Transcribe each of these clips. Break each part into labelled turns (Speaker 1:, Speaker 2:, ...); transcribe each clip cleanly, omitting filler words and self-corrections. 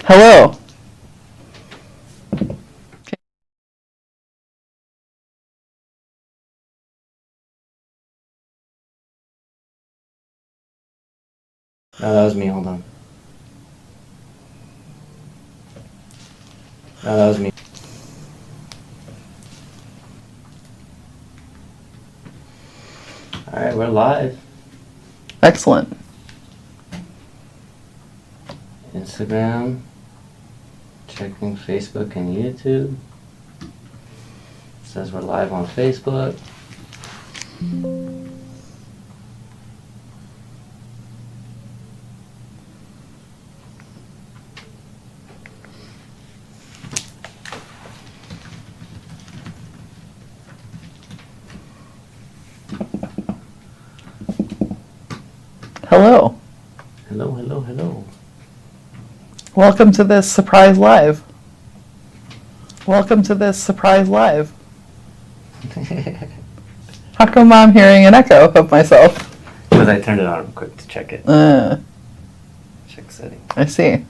Speaker 1: Hello.
Speaker 2: No, that was me. Hold on. No, that was me. All right, we're live.
Speaker 1: Excellent.
Speaker 2: Instagram, checking Facebook and YouTube. It says we're live on Facebook.
Speaker 1: Hello.
Speaker 2: Hello, hello, hello.
Speaker 1: Welcome to this surprise live. Welcome to this surprise live. How come I'm hearing an echo of myself?
Speaker 2: Because I turned it on real quick to check it. Check settings.
Speaker 1: I see.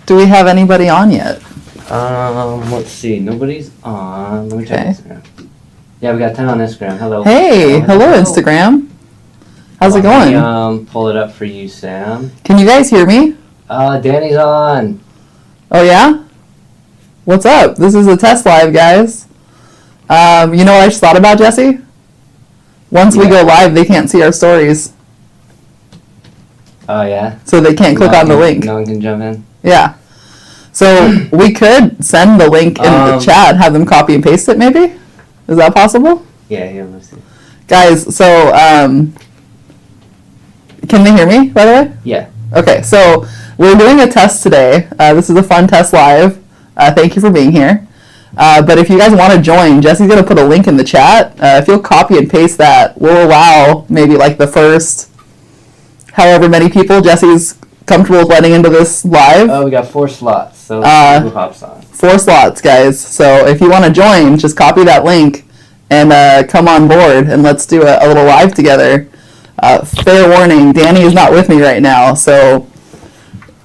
Speaker 1: Do we have anybody on yet?
Speaker 2: Let's see. Nobody's on. Let me check Instagram. Yeah, we got 10 on Instagram. Hello.
Speaker 1: Hey, hello Instagram. How's it going?
Speaker 2: Let me, pull it up for you, Sam.
Speaker 1: Can you guys hear me?
Speaker 2: Danny's on.
Speaker 1: Oh yeah? What's up? This is a test live, guys. You know what I just thought about, Jesse? Once we go live, they can't see our stories.
Speaker 2: Oh, yeah?
Speaker 1: So they can't click on the link.
Speaker 2: No one can jump in?
Speaker 1: Yeah. So we could send the link in the chat, have them copy and paste it maybe? Is that possible?
Speaker 2: Yeah, let's see.
Speaker 1: Guys, so can they hear me, by the way?
Speaker 2: Yeah.
Speaker 1: Okay, so we're doing a test today. This is a fun test live. Thank you for being here. But if you guys want to join, Jesse's going to put a link in the chat. If you'll copy and paste that, we'll allow maybe like the first however many people Jesse's comfortable with letting into this live.
Speaker 2: Oh, we got 4 slots, so who hops on?
Speaker 1: 4 slots, guys. So if you want to join, just copy that link and come on board and let's do a little live together. Fair warning, Danny is not with me right now, so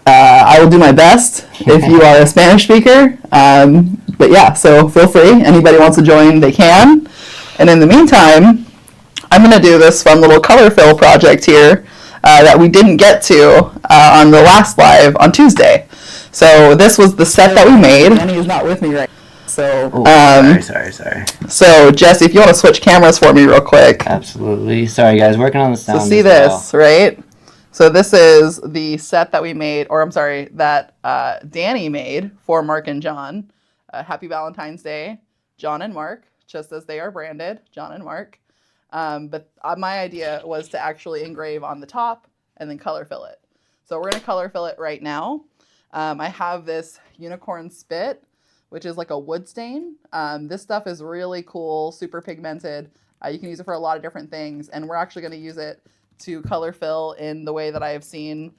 Speaker 1: I will do my best if you are a Spanish speaker. But yeah, so feel free. Anybody wants to join, they can. And in the meantime, I'm going to do this fun little color fill project here that we didn't get to on the last live on Tuesday. So this was the set that we made. Danny is not with me right now. So,
Speaker 2: sorry.
Speaker 1: So, Jesse, if you want to switch cameras for me real quick.
Speaker 2: Absolutely. Sorry, guys. Working on the sound.
Speaker 1: So see this, right? So this is the set that we made, or I'm sorry, that Danny made for Mark and John. Happy Valentine's Day, John and Mark, just as they are branded, John and Mark. But my idea was to actually engrave on the top and then color fill it. So we're going to color fill it right now. I have this unicorn spit, which is like a wood stain. This stuff is really cool, super pigmented. You can use it for a lot of different things, and we're actually going to use it to color fill in the way that I have seen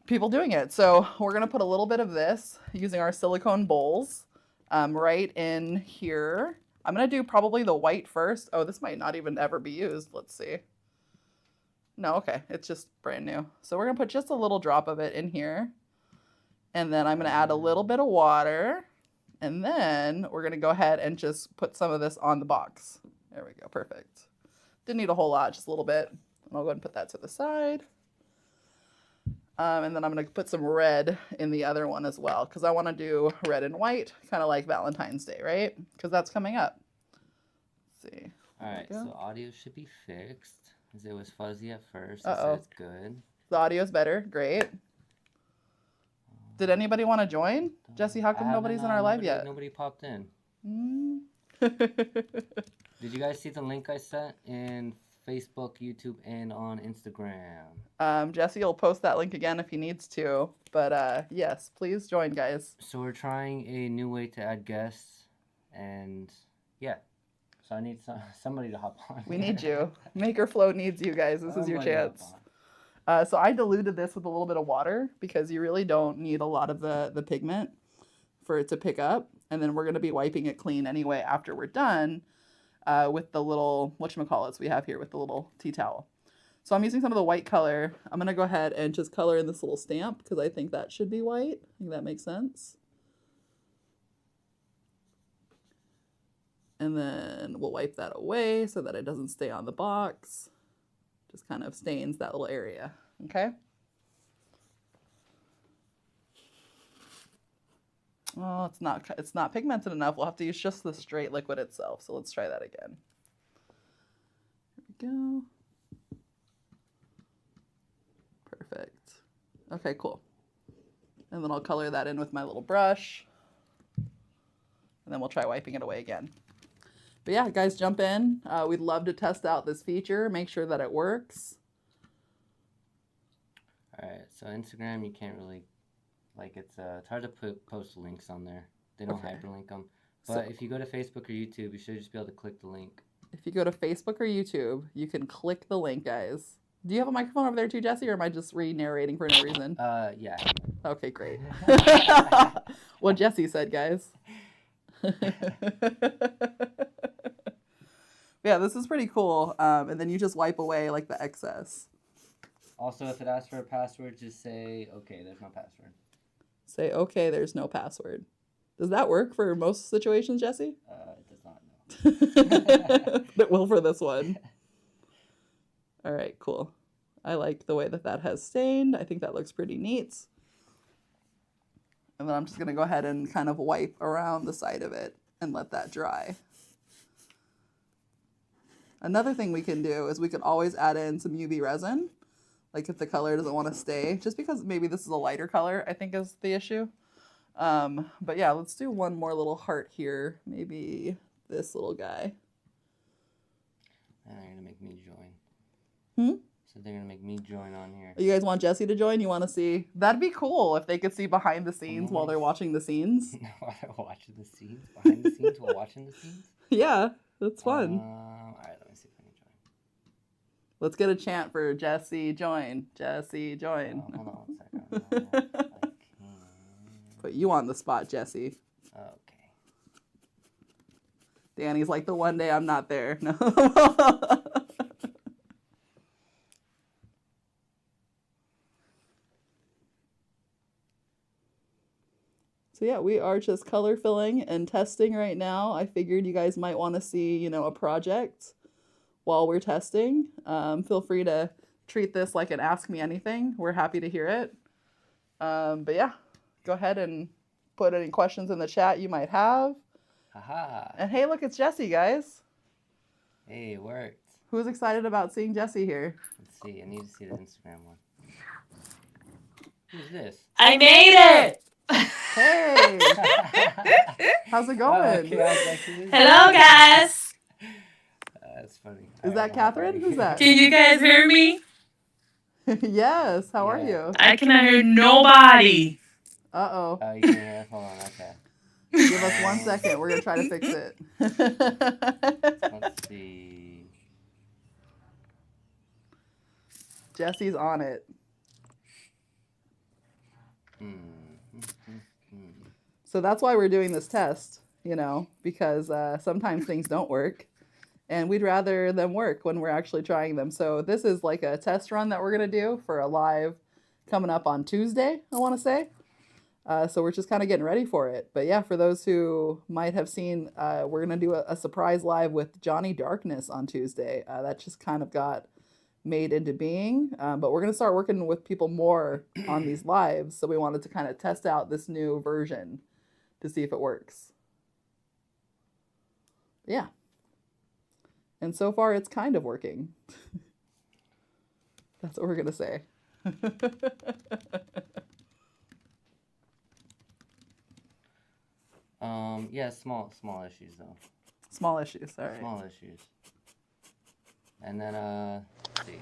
Speaker 1: people doing it. So we're going to put a little bit of this using our silicone bowls right in here. I'm going to do probably the white first. Oh, this might not even ever be used. Let's see. No, okay. It's just brand new. So we're going to put just a little drop of it in here. And then I'm going to add a little bit of water. And then we're going to go ahead and just put some of this on the box. There we go. Perfect. Didn't need a whole lot, just a little bit. And I'll go ahead and put that to the side. And then I'm going to put some red in the other one as well, because I want to do red and white, kind of like Valentine's Day, right? Because that's coming up. Let's see.
Speaker 2: All right, so audio should be fixed, because it was fuzzy at first.
Speaker 1: Uh-oh.
Speaker 2: It's good.
Speaker 1: The audio's better. Great. Did anybody want to join? Jesse, how come nobody's in our live yet?
Speaker 2: Nobody popped in. Did you guys see the link I sent in Facebook, YouTube, and on Instagram?
Speaker 1: Jesse will post that link again if he needs to. But yes, please join, guys.
Speaker 2: So we're trying a new way to add guests. And yeah, so I need somebody to hop on.
Speaker 1: We need you. MakerFlo needs you guys. This is your chance. So I diluted this with a little bit of water because you really don't need a lot of the pigment for it to pick up. And then we're going to be wiping it clean anyway after we're done with the little whatchamacallits we have here with the little tea towel. So I'm using some of the white color. I'm going to go ahead and just color in this little stamp because I think that should be white. I think that makes sense. And then we'll wipe that away so that it doesn't stay on the box. Just kind of stains that little area, okay? Oh, it's not pigmented enough. We'll have to use just the straight liquid itself. So let's try that again. There we go. Perfect. Okay, cool. And then I'll color that in with my little brush. And then we'll try wiping it away again. But yeah, guys, jump in. We'd love to test out this feature, make sure that it works.
Speaker 2: All right, so Instagram, you can't really, like, it's hard to post links on there. They don't hyperlink them. But if you go to Facebook or YouTube, you should just be able to click the link.
Speaker 1: If you go to Facebook or YouTube, you can click the link, guys. Do you have a microphone over there too, Jesse, or am I just re-narrating for no reason?
Speaker 2: Yeah.
Speaker 1: Okay, great. What Jesse said, guys. Yeah, this is pretty cool. And then you just wipe away like the excess.
Speaker 2: Also, if it asks for a password, just say, okay, there's no password.
Speaker 1: Say, okay, there's no password. Does that work for most situations, Jesse?
Speaker 2: It does not, no.
Speaker 1: It will for this one. All right, cool. I like the way that has stained. I think that looks pretty neat. And then I'm just going to go ahead and kind of wipe around the side of it and let that dry. Another thing we can do is we can always add in some UV resin, like if the color doesn't want to stay, just because maybe this is a lighter color, I think is the issue. But yeah, let's do one more little heart here. Maybe this little guy.
Speaker 2: And they're going to make me join.
Speaker 1: Hmm?
Speaker 2: So they're going to make me join on here.
Speaker 1: You guys want Jesse to join? You want to see? That'd be cool if they could see behind the scenes while they're watching the scenes.
Speaker 2: While they're watching the scenes? Behind the scenes while watching the scenes?
Speaker 1: Yeah, that's fun.
Speaker 2: All right, let me see if I can join.
Speaker 1: Let's get a chant for Jesse join. Jesse join.
Speaker 2: Hold on 1 second. I can...
Speaker 1: Put you on the spot, Jesse.
Speaker 2: Okay.
Speaker 1: Danny's like the one day I'm not there. No. So yeah, we are just color filling and testing right now. I figured you guys might want to see, a project while we're testing. Feel free to treat this like an Ask Me Anything. We're happy to hear it. But yeah, go ahead and put any questions in the chat you might have.
Speaker 2: Haha.
Speaker 1: And hey, look, it's Jesse, guys.
Speaker 2: Hey, it worked.
Speaker 1: Who's excited about seeing Jesse here?
Speaker 2: Let's see. I need to see the Instagram one. Who's this?
Speaker 3: I made it!
Speaker 1: Hey! How's it going?
Speaker 3: Hello, guys!
Speaker 2: That's funny.
Speaker 1: Is that Catherine? Who's that?
Speaker 3: Can you guys hear me?
Speaker 1: Yes. How are you?
Speaker 3: I cannot hear nobody.
Speaker 1: Uh-oh.
Speaker 2: Oh, you can hear us? Hold on. Okay.
Speaker 1: Give us 1 second. We're going to try to fix it.
Speaker 2: Let's see.
Speaker 1: Jesse's on it. So that's why we're doing this test, because sometimes things don't work. And we'd rather them work when we're actually trying them. So this is like a test run that we're going to do for a live coming up on Tuesday, I want to say. So we're just kind of getting ready for it. But yeah, for those who might have seen, we're going to do a surprise live with Johnny Darkness on Tuesday. That just kind of got made into being. But we're going to start working with people more on these lives. So we wanted to kind of test out this new version to see if it works. Yeah. And so far, it's kind of working. That's what we're going to say.
Speaker 2: Yeah, small issues, though.
Speaker 1: Small issues, all right.
Speaker 2: Small issues. And then, let's see.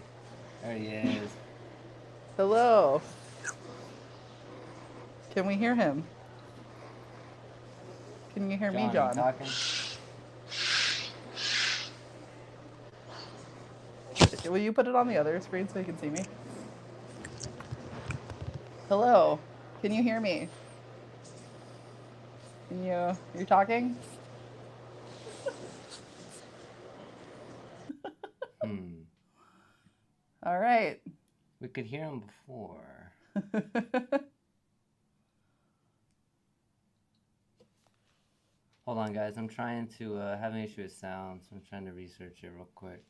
Speaker 2: There he is.
Speaker 1: Hello. Can we hear him? Can you hear me, John?
Speaker 2: You talking?
Speaker 1: Will you put it on the other screen so you can see me? Hello. Can you hear me? You're talking? All right.
Speaker 2: We could hear him before. Hold on, guys. I'm trying to have an issue with sound, so I'm trying to research it real quick.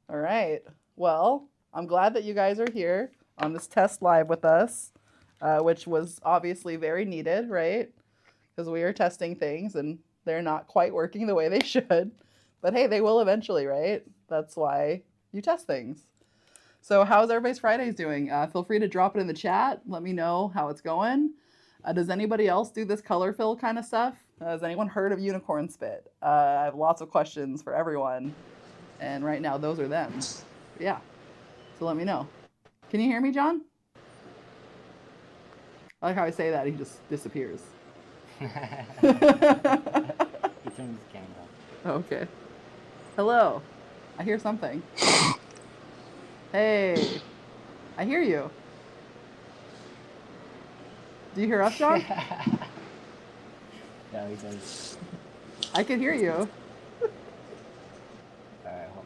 Speaker 1: All right. Well, I'm glad that you guys are here on this test live with us, which was obviously very needed, right? Because we are testing things and they're not quite working the way they should. But hey, they will eventually, right? That's why you test things. So how's everybody's Fridays doing? Feel free to drop it in the chat. Let me know how it's going. Does anybody else do this color fill kind of stuff? Has anyone heard of unicorn spit? I have lots of questions for everyone. And right now, those are them. Yeah. So let me know. Can you hear me, John? I like how I say that. He just disappears.
Speaker 2: He turned his camera off.
Speaker 1: Okay. Hello. I hear something. Hey. I hear you. Do you hear us, John?
Speaker 2: Yeah, he does.
Speaker 1: I can hear you.
Speaker 2: Alright, hold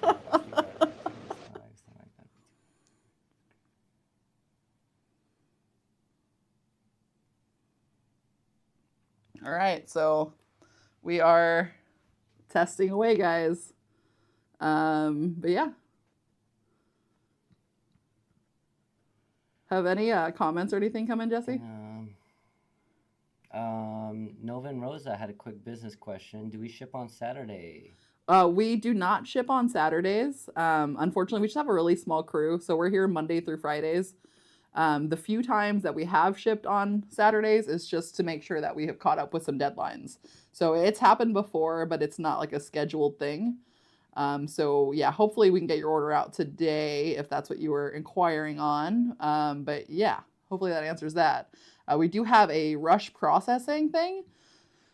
Speaker 2: on.
Speaker 1: All right, so we are testing away, guys. But yeah. Have any comments or anything come in, Jesse?
Speaker 2: Nova and Rosa had a quick business question. Do we ship on Saturday?
Speaker 1: We do not ship on Saturdays. Unfortunately, we just have a really small crew, so we're here Monday through Fridays. The few times that we have shipped on Saturdays is just to make sure that we have caught up with some deadlines. So it's happened before, but it's not like a scheduled thing. So yeah, hopefully we can get your order out today if that's what you were inquiring on. But yeah, hopefully that answers that. We do have a rush processing thing.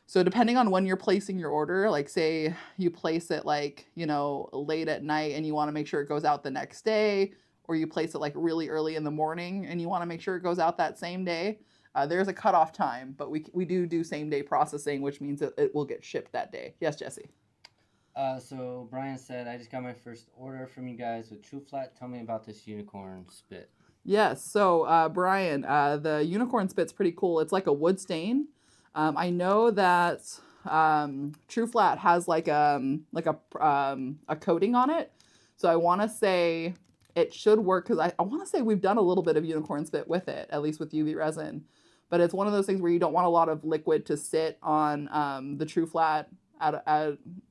Speaker 1: So depending on when you're placing your order, like say you place it like, late at night and you want to make sure it goes out the next day, or you place it like really early in the morning and you want to make sure it goes out that same day, there's a cutoff time, but we do same day processing, which means that it will get shipped that day. Yes, Jesse.
Speaker 2: So Brian said, I just got my first order from you guys with True Flat. Tell me about this unicorn spit.
Speaker 1: Yes. So Brian, the unicorn spit's pretty cool. It's like a wood stain. I know that True Flat has like a coating on it. So I want to say it should work because I want to say we've done a little bit of unicorn spit with it, at least with UV resin. But it's one of those things where you don't want a lot of liquid to sit on the True Flat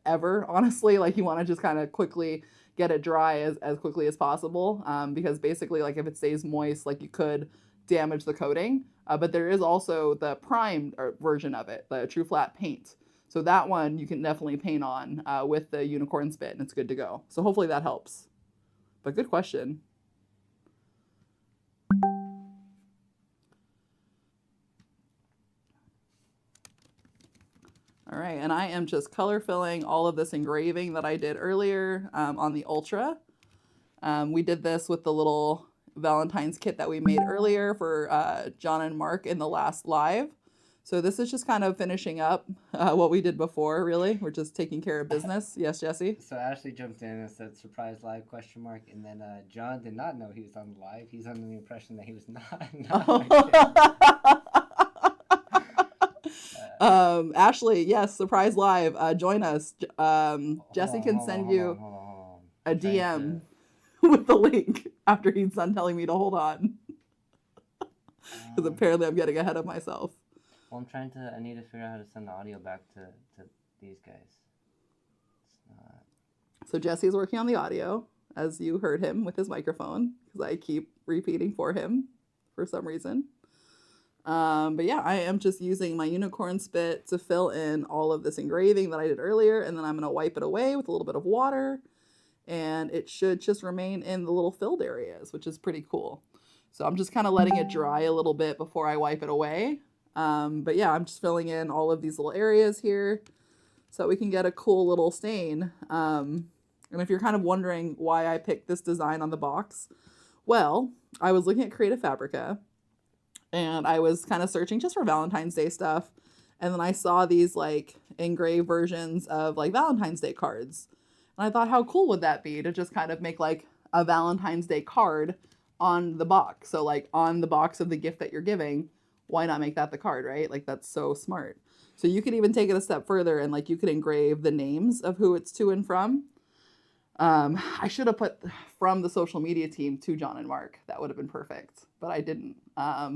Speaker 1: ever, honestly. Like you want to just kind of quickly get it dry as quickly as possible, because basically like if it stays moist, like you could damage the coating. But there is also the primed version of it, the True Flat paint. So that one you can definitely paint on with the unicorn spit and it's good to go. So hopefully that helps. But good question. All right, and I am just color filling all of this engraving that I did earlier on the Ultra. We did this with the little Valentine's kit that we made earlier for John and Mark in the last live. So this is just kind of finishing up what we did before, really. We're just taking care of business. Yes, Jesse?
Speaker 2: So Ashley jumped in and said, surprise live, ? And then John did not know he was on the live. He's under the impression that he was not.
Speaker 1: Ashley, yes, surprise live. Join us. Jesse can send you a DM with the link after he's done telling me to hold on. Because apparently I'm getting ahead of myself.
Speaker 2: Well, I need to figure out how to send the audio back to these guys. It's not.
Speaker 1: So Jesse's working on the audio, as you heard him with his microphone, because I keep repeating for him for some reason. But yeah, I am just using my unicorn spit to fill in all of this engraving that I did earlier, and then I'm going to wipe it away with a little bit of water, and it should just remain in the little filled areas, which is pretty cool. So I'm just kind of letting it dry a little bit before I wipe it away. But yeah, I'm just filling in all of these little areas here so we can get a cool little stain. And if you're kind of wondering why I picked this design on the box, well, I was looking at Creative Fabrica, And I was kind of searching just for Valentine's Day stuff. And then I saw these like engraved versions of like Valentine's Day cards. And I thought, how cool would that be to just kind of make like a Valentine's Day card on the box? So like on the box of the gift that you're giving, why not make that the card, right? Like that's so smart. So you could even take it a step further and like you could engrave the names of who it's to and from. I should have put from the social media team to John and Mark. That would have been perfect, but I didn't.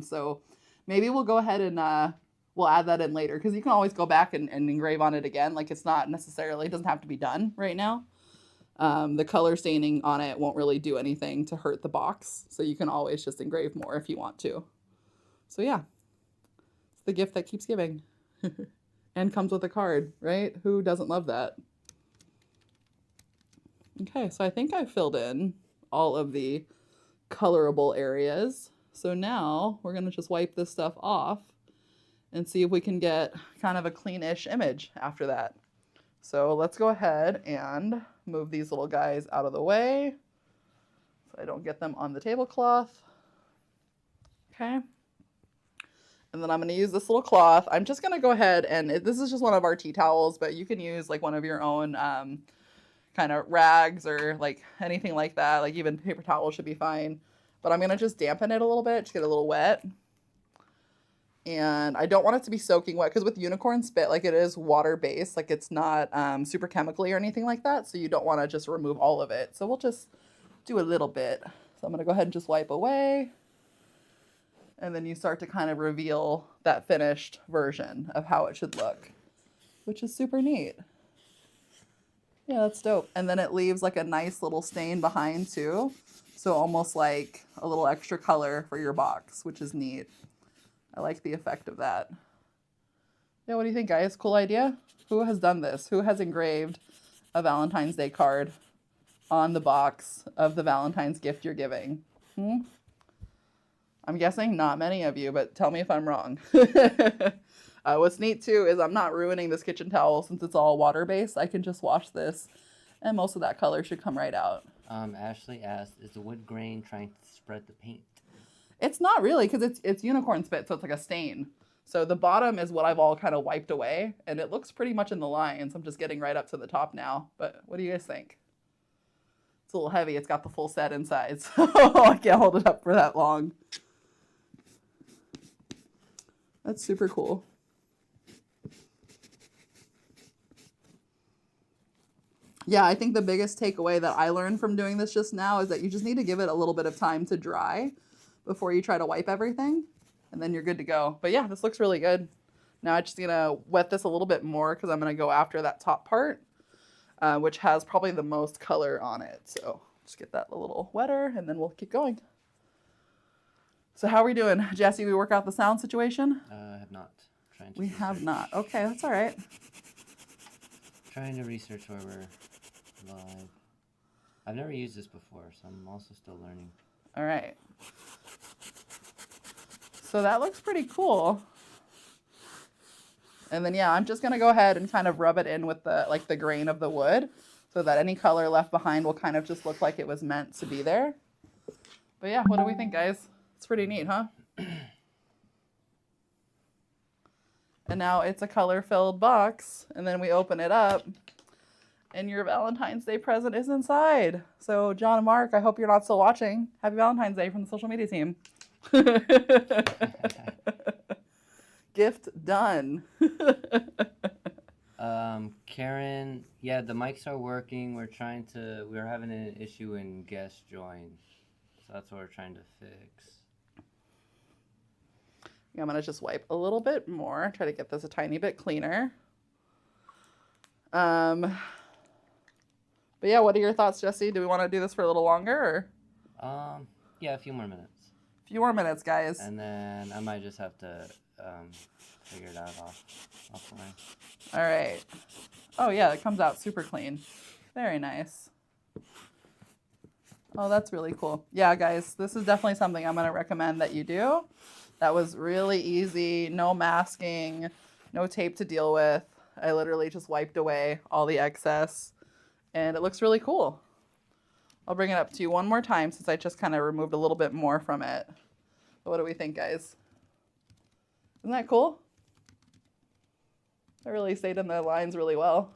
Speaker 1: So maybe we'll go ahead and we'll add that in later because you can always go back and engrave on it again. Like it's not necessarily, it doesn't have to be done right now. The color staining on it won't really do anything to hurt the box. So you can always just engrave more if you want to. So yeah, it's the gift that keeps giving and comes with a card, right? Who doesn't love that? Okay, so I think I filled in all of the colorable areas. So now we're going to just wipe this stuff off and see if we can get kind of a cleanish image after that. So let's go ahead and move these little guys out of the way so I don't get them on the tablecloth. Okay. And then I'm going to use this little cloth. I'm just going to go ahead and this is just one of our tea towels, but you can use like one of your own kind of rags or like anything like that. Like even paper towel should be fine. But I'm going to just dampen it a little bit, just get a little wet. And I don't want it to be soaking wet because with unicorn spit, like it is water based, like it's not super chemically or anything like that. So you don't want to just remove all of it. So we'll just do a little bit. So I'm going to go ahead and just wipe away. And then you start to kind of reveal that finished version of how it should look, which is super neat. Yeah, that's dope. And then it leaves like a nice little stain behind too. So almost like a little extra color for your box, which is neat. I like the effect of that. Yeah, what do you think, guys? Cool idea? Who has done this? Who has engraved a Valentine's Day card on the box of the Valentine's gift you're giving? I'm guessing not many of you, but tell me if I'm wrong. What's neat too is I'm not ruining this kitchen towel since it's all water-based. I can just wash this and most of that color should come right out.
Speaker 2: Ashley asked, is the wood grain trying to spread the paint?
Speaker 1: It's not really because it's unicorn spit, so it's like a stain. So the bottom is what I've all kind of wiped away and it looks pretty much in the lines. I'm just getting right up to the top now. But what do you guys think? It's a little heavy. It's got the full set inside, so I can't hold it up for that long. That's super cool. Yeah, I think the biggest takeaway that I learned from doing this just now is that you just need to give it a little bit of time to dry before you try to wipe everything, and then you're good to go. But yeah, this looks really good. Now I'm just gonna wet this a little bit more because I'm gonna go after that top part, which has probably the most color on it. So just get that a little wetter and then we'll keep going. So how are we doing? Jesse, we work out the sound situation?
Speaker 2: I have not.
Speaker 1: We have not. Okay, that's all right.
Speaker 2: Trying to research where we're live. I've never used this before, so I'm also still learning.
Speaker 1: All right. So that looks pretty cool. And then, yeah, I'm just going to go ahead and kind of rub it in with the grain of the wood so that any color left behind will kind of just look like it was meant to be there. But yeah, what do we think, guys? It's pretty neat, huh? And now it's a color-filled box, and then we open it up, and your Valentine's Day present is inside. So, John and Mark, I hope you're not still watching. Happy Valentine's Day from the social media team. Gift done.
Speaker 2: Karen, yeah, the mics are working. We're having an issue in guest join, so that's what we're trying to fix.
Speaker 1: I'm going to just wipe a little bit more, try to get this a tiny bit cleaner. But yeah, what are your thoughts, Jesse? Do we want to do this for a little longer? Or?
Speaker 2: Yeah, a few more minutes.
Speaker 1: A few more minutes, guys.
Speaker 2: And then I might just have to figure it out offline.
Speaker 1: All right. Oh, yeah, it comes out super clean. Very nice. Oh, that's really cool. Yeah, guys, this is definitely something I'm going to recommend that you do. That was really easy, no masking, no tape to deal with. I literally just wiped away all the excess, and it looks really cool. I'll bring it up to you one more time since I just kind of removed a little bit more from it. But what do we think, guys? Isn't that cool? I really stayed in the lines really well.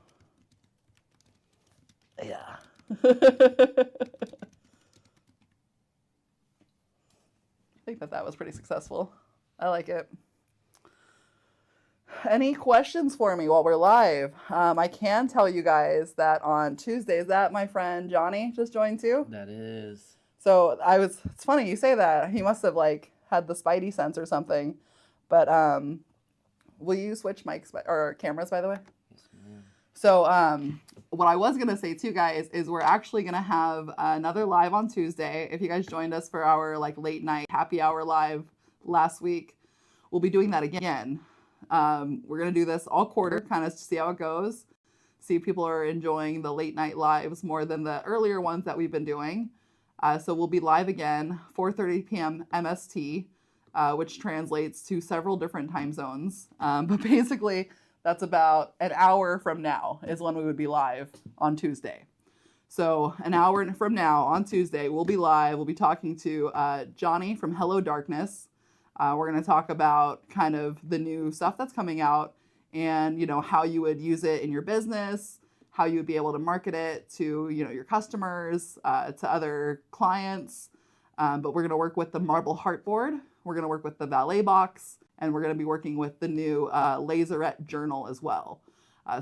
Speaker 1: Yeah. I think that was pretty successful. I like it. Any questions for me while we're live? I can tell you guys that on Tuesday, is that my friend Johnny just joined too?
Speaker 2: That is.
Speaker 1: So it's funny you say that. He must have like had the spidey sense or something. But will you switch mics or cameras, by the way?
Speaker 2: Yes, ma'am.
Speaker 1: So what I was going to say too, guys, is we're actually going to have another live on Tuesday. If you guys joined us for our like late night happy hour live last week, we'll be doing that again. We're going to do this all quarter, kind of see how it goes. See if people are enjoying the late night lives more than the earlier ones that we've been doing. So we'll be live again, 4:30 p.m. MST, which translates to several different time zones. But basically, that's about an hour from now is when we would be live on Tuesday. So an hour from now on Tuesday, we'll be live. We'll be talking to Johnny from Hello Darkness. We're going to talk about kind of the new stuff that's coming out and, you know, how you would use it in your business, how you would be able to market it to, you know, your customers, to other clients. But we're going to work with the marble heartboard. We're going to work with the valet box, and we're going to be working with the new laserette journal as well.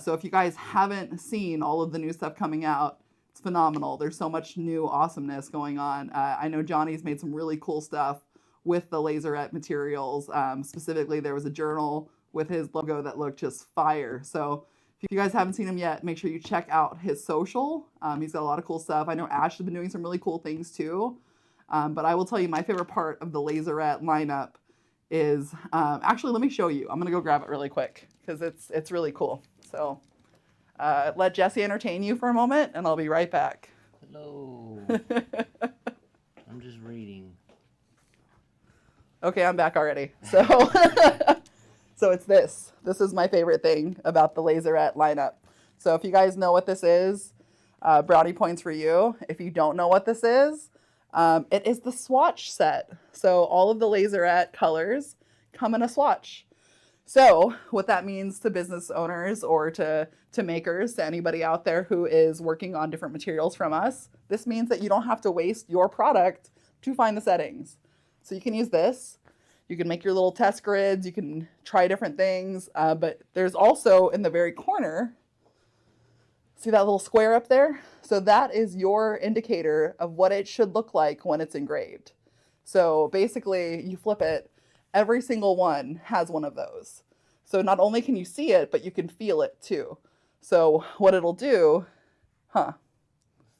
Speaker 1: So if you guys haven't seen all of the new stuff coming out, it's phenomenal. There's so much new awesomeness going on. I know Johnny's made some really cool stuff with the laserette materials. Specifically, there was a journal with his logo that looked just fire. So if you guys haven't seen him yet, make sure you check out his social. He's got a lot of cool stuff. I know Ash has been doing some really cool things too. But I will tell you my favorite part of the laserette lineup is, actually, let me show you. I'm going to go grab it really quick because it's really cool. So let Jesse entertain you for a moment and I'll be right back.
Speaker 2: Hello. I'm just reading.
Speaker 1: Okay, I'm back already. So, so it's this. This is my favorite thing about the laserette lineup. So if you guys know what this is, brownie points for you. If you don't know what this is, it is the swatch set. So all of the laserette colors come in a swatch. So what that means to business owners or to makers, to anybody out there who is working on different materials from us, this means that you don't have to waste your product to find the settings. So you can use this. You can make your little test grids. You can try different things. But there's also in the very corner, see that little square up there? So that is your indicator of what it should look like when it's engraved. So basically, you flip it. Every single one has one of those. So not only can you see it, but you can feel it too. So what it'll do,
Speaker 2: Slide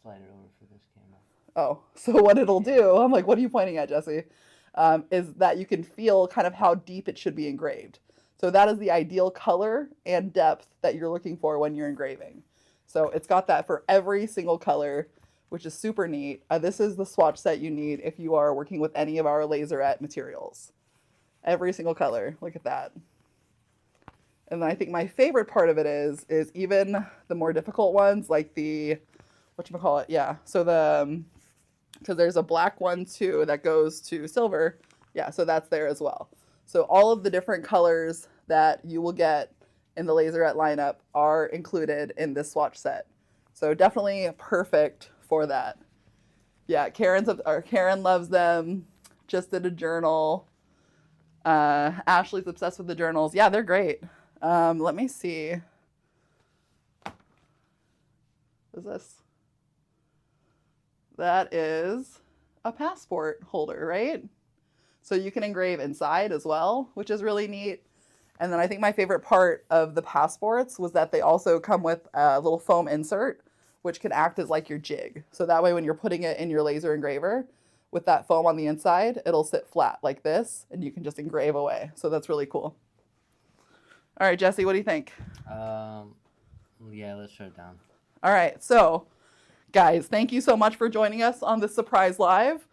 Speaker 2: it over for this camera.
Speaker 1: Oh, so what it'll do, I'm like, what are you pointing at, Jesse? Is that you can feel kind of how deep it should be engraved. So that is the ideal color and depth that you're looking for when you're engraving. So it's got that for every single color, which is super neat. This is the swatch set you need if you are working with any of our laserette materials. Every single color, look at that. And then I think my favorite part of it is even the more difficult ones, like the, whatchamacallit, yeah. So because there's a black one too that goes to silver. Yeah, so that's there as well. So all of the different colors that you will get in the laserette lineup are included in this swatch set. So definitely perfect for that. Yeah, Karen loves them. Just did a journal. Ashley's obsessed with the journals. Yeah, they're great. Let me see. What is this? That is a passport holder, right? So you can engrave inside as well, which is really neat. And then I think my favorite part of the passports was that they also come with a little foam insert, which can act as like your jig. So that way when you're putting it in your laser engraver with that foam on the inside, it'll sit flat like this and you can just engrave away. So that's really cool. All right, Jesse, what do you think?
Speaker 2: Yeah, let's shut it down.
Speaker 1: All right, so guys, thank you so much for joining us on this surprise live.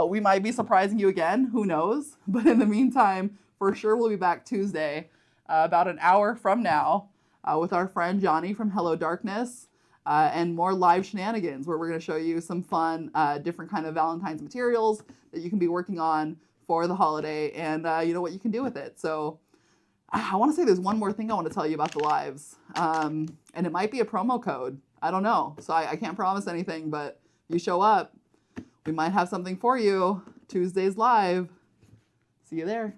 Speaker 1: We might be surprising you again, who knows? But in the meantime, for sure we'll be back Tuesday, about an hour from now, with our friend Johnny from Hello Darkness, and more live shenanigans where we're going to show you some fun, different kind of Valentine's materials that you can be working on for the holiday, and you know what you can do with it. So I want to say there's one more thing I want to tell you about the lives, and it might be a promo code. I don't know, so I can't promise anything, but you show up, we might have something for you. Tuesday's live. See you there.